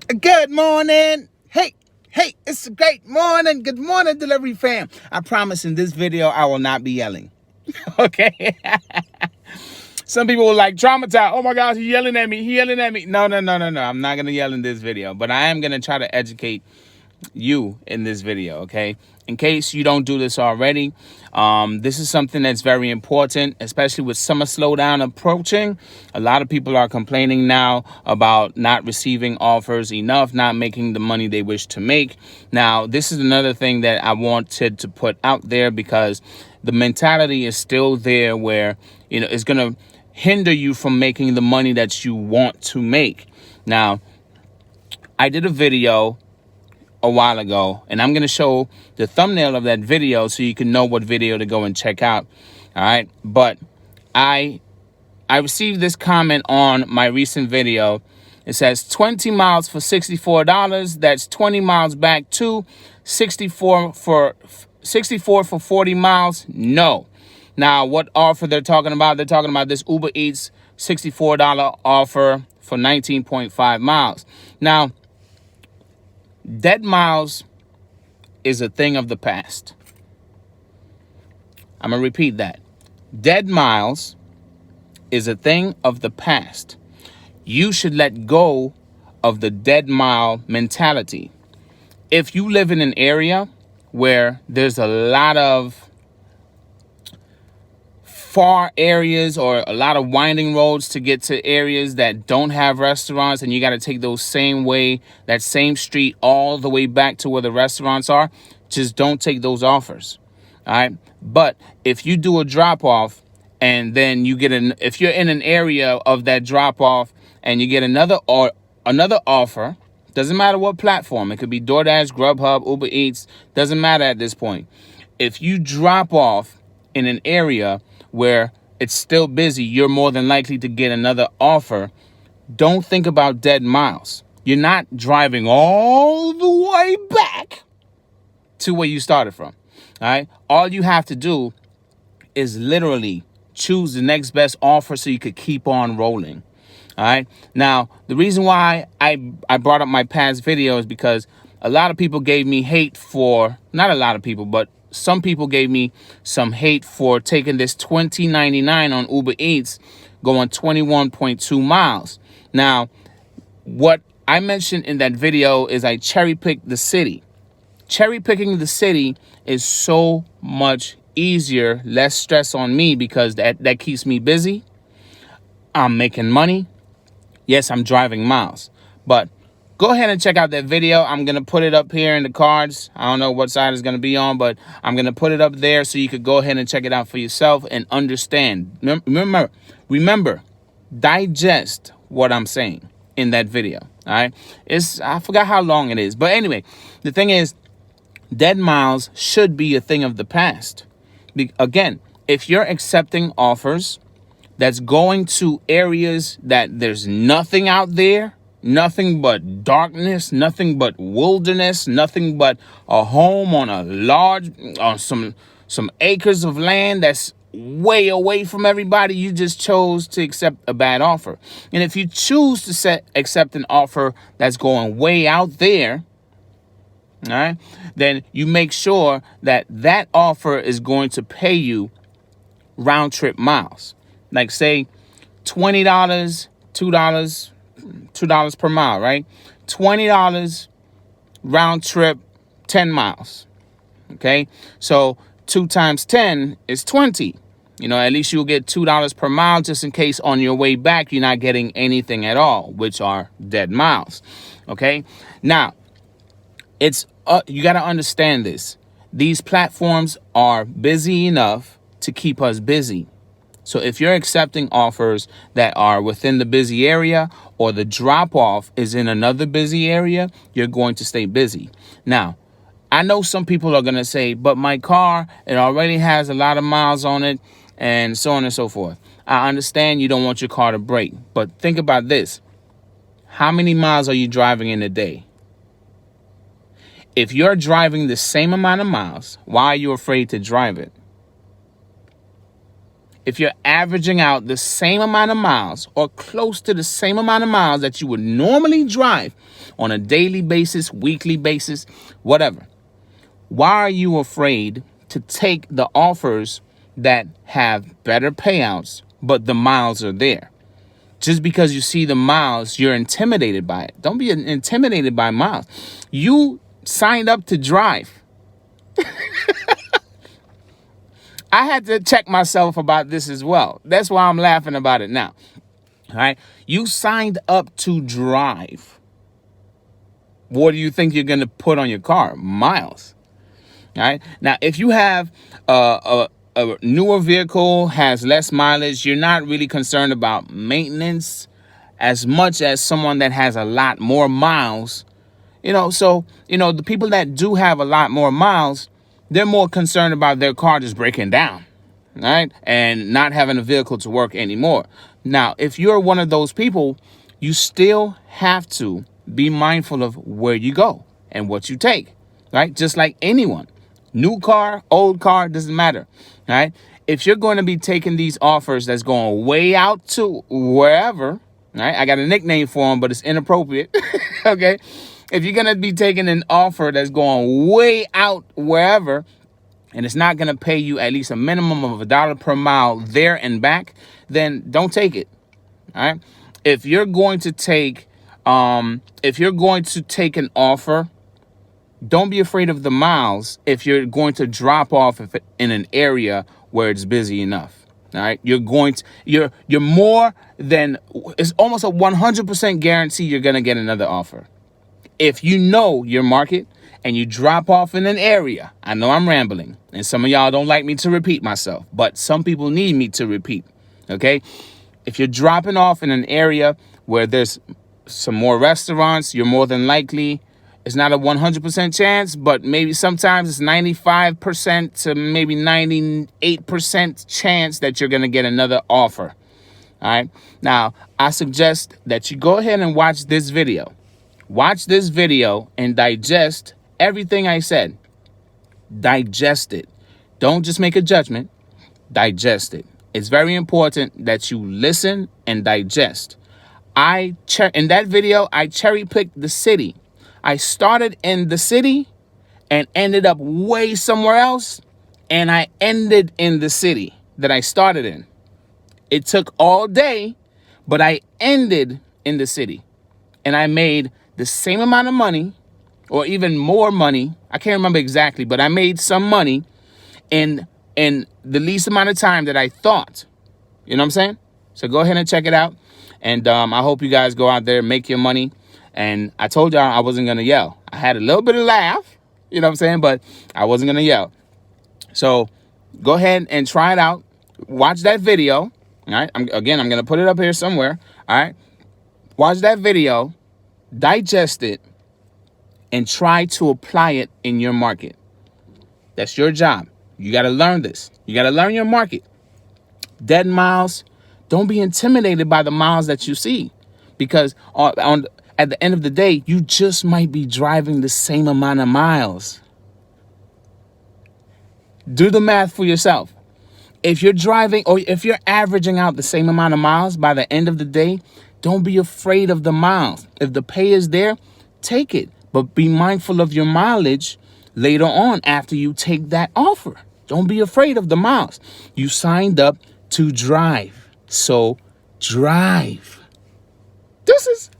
Good morning. Hey, it's a great morning. Good morning, delivery fam. I promise in this video, I will not be yelling. Okay? Some people will like traumatize. Oh my gosh, he's yelling at me. No. I'm not going to yell in this video, but I am going to try to educate you in this video, okay? In case you don't do this already, this is something that's very important, especially with summer slowdown approaching. A lot of people are complaining now about not receiving offers enough, not making the money they wish to make. Now, this is another thing that I wanted to put out there because the mentality is still there where, it's going to hinder you from making the money that you want to make. Now, I did a video a while ago, and I'm going to show the thumbnail of that video so you can know what video to go and check out. All right. But I received this comment on my recent video. It says 20 miles for $64. That's 20 miles back to 64 for 40 miles. No. Now, what offer they're talking about? They're talking about this Uber Eats $64 offer for 19.5 miles. Now, dead miles is a thing of the past. I'm going to repeat that. Dead miles is a thing of the past. You should let go of the dead mile mentality. If you live in an area where there's a lot of far areas or a lot of winding roads to get to areas that don't have restaurants, and you got to take those same way, that same street all the way back to where the restaurants are, just don't take those offers. All right. But if you do a drop off and then you get if you're in an area of that drop off and you get another offer, doesn't matter what platform, it could be DoorDash, Grubhub, Uber Eats, doesn't matter at this point. If you drop off in an area where it's still busy, you're more than likely to get another offer. Don't think about dead miles. You're not driving all the way back to where you started from. All right. All you have to do is literally choose the next best offer so you could keep on rolling. All right. Now, the reason why I brought up my past video is because a lot of people gave me hate for, not a lot of people, but some people gave me some hate for taking this $20.99 on Uber Eats, going 21.2 miles. Now, what I mentioned in that video is I cherry-picked the city. Cherry-picking the city is so much easier, less stress on me because that keeps me busy. I'm making money. Yes, I'm driving miles. But go ahead and check out that video. I'm going to put it up here in the cards. I don't know what side it's going to be on, but I'm going to put it up there so you could go ahead and check it out for yourself and understand. Remember, digest what I'm saying in that video. All right. I forgot how long it is. But anyway, the thing is, dead miles should be a thing of the past. Again, if you're accepting offers that's going to areas that there's nothing out there, nothing but darkness, nothing but wilderness, nothing but a home on a large, on some acres of land that's way away from everybody, you just chose to accept a bad offer. And if you choose to accept an offer that's going way out there, all right, then you make sure that that offer is going to pay you round trip miles. Like say $20, $2 per mile, right? $20 round trip, 10 miles. Okay. So 2 times 10 is 20. At least you'll get $2 per mile just in case on your way back, you're not getting anything at all, which are dead miles. Okay. Now you got to understand this. These platforms are busy enough to keep us busy. So if you're accepting offers that are within the busy area or the drop-off is in another busy area, you're going to stay busy. Now, I know some people are going to say, but my car, it already has a lot of miles on it and so on and so forth. I understand you don't want your car to break, but think about this. How many miles are you driving in a day? If you're driving the same amount of miles, why are you afraid to drive it? If you're averaging out the same amount of miles or close to the same amount of miles that you would normally drive, on a daily basis, weekly basis, whatever. Why are you afraid to take the offers that have better payouts, but the miles are there? Just because you see the miles, you're intimidated by it. Don't be intimidated by miles. You signed up to drive. I had to check myself about this as well. That's why I'm laughing about it now. All right. You signed up to drive. What do you think you're going to put on your car? Miles. All right. Now, if you have a newer vehicle, has less mileage, you're not really concerned about maintenance as much as someone that has a lot more miles. So, the people that do have a lot more miles, they're more concerned about their car just breaking down, right? And not having a vehicle to work anymore. Now, if you're one of those people, you still have to be mindful of where you go and what you take, right? Just like anyone. New car, old car, doesn't matter, right? If you're going to be taking these offers that's going way out to wherever, right? I got a nickname for them, but it's inappropriate, okay? If you're going to be taking an offer that's going way out wherever, and it's not going to pay you at least a minimum of $1 per mile there and back, then don't take it. All right. If you're going to take an offer, don't be afraid of the miles if you're going to drop off in an area where it's busy enough. All right. You're more than, it's almost a 100% guarantee you're going to get another offer. If you know your market and you drop off in an area, I know I'm rambling, and some of y'all don't like me to repeat myself, but some people need me to repeat, okay? If you're dropping off in an area where there's some more restaurants, you're more than likely, it's not a 100% chance, but maybe sometimes it's 95% to maybe 98% chance that you're going to get another offer, all right? Now, I suggest that you go ahead and watch this video. Watch this video and digest everything I said. Digest it. Don't just make a judgment. Digest it. It's very important that you listen and digest. In that video, I cherry-picked the city. I started in the city and ended up way somewhere else, and I ended in the city that I started in. It took all day, but I ended in the city, and I made the same amount of money or even more money. I can't remember exactly, but I made some money in the least amount of time that I thought. You know what I'm saying? So go ahead and check it out. And I hope you guys go out there, make your money. And I told y'all I wasn't going to yell. I had a little bit of laugh, you know what I'm saying? But I wasn't going to yell. So go ahead and try it out. Watch that video. All right. I'm going to put it up here somewhere. All right. Watch that video. Digest it and try to apply it in your market. That's your job. You got to learn this. You got to learn your market. Dead miles. Don't be intimidated by the miles that you see, because at the end of the day, you just might be driving the same amount of miles. Do the math for yourself. If you're driving or if you're averaging out the same amount of miles by the end of the day, don't be afraid of the miles. If the pay is there, take it. But be mindful of your mileage later on after you take that offer. Don't be afraid of the miles. You signed up to drive. So drive. Deuces.